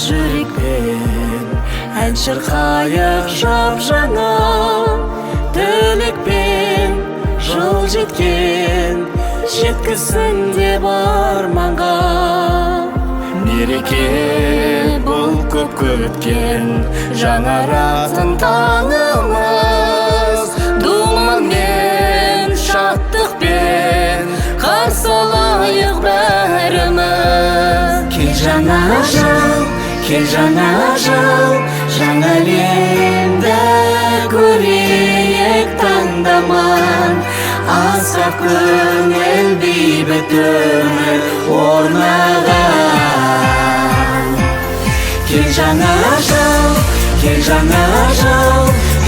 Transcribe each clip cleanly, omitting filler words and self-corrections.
Жүрекпен ән шырқайық жап-жаңа, тілекпен жыл жеткен, жеткізсін деп арманға. Мереке бұл көп күткен, жаңаратын таңымыз, думанмен, шаттықпен қарсы алайық бәріміз. Кел жаңа жыл, кел жаңа жыл, жаңа әлемді көрейік таңдаман. Асқақ көңіл, бейбіт өмір орнаған. Кел жаңа жыл, кел жаңа жыл,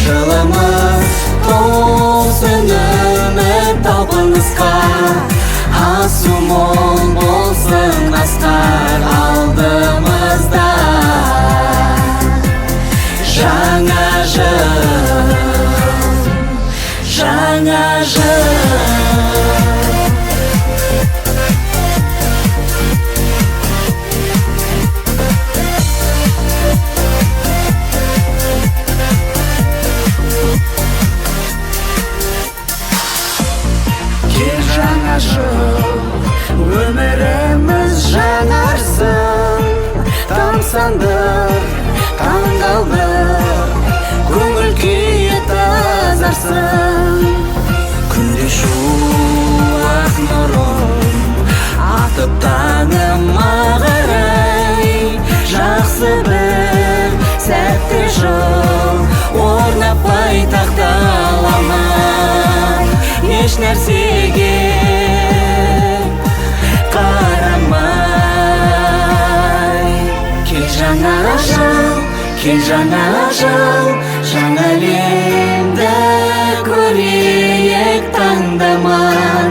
жылымыз толсын үміт талпынысқа. Асу мол болсын астар алдымызда. Жаңа жыл, жаңа жыл. Кел жаңа жыл, өміріміз жаңарсын. Тамсандық, таңғалдық, көңіл күйі тазарсын. Күнде шуақ нұрын атып таңыма қарай, жақсы бір сәтті жыл орнап байтақ далама. Еш нәрсеге қарамай. Кел жаңа жыл, кел жаңа жыл, жаңа әлемді көрейік таңдаман.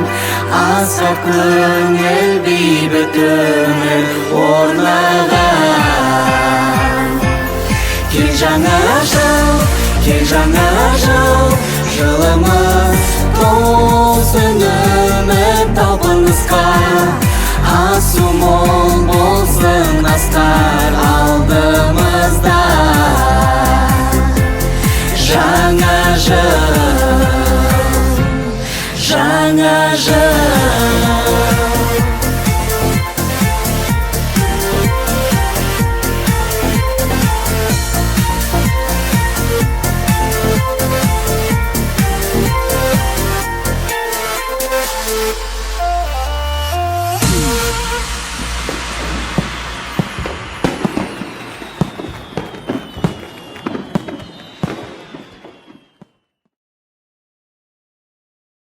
Асқақ көңіл, бейбіт өмір орнаған. Кел жаңа жыл, кел жаңа жыл, жылымыз толсын үміт талпынысқа.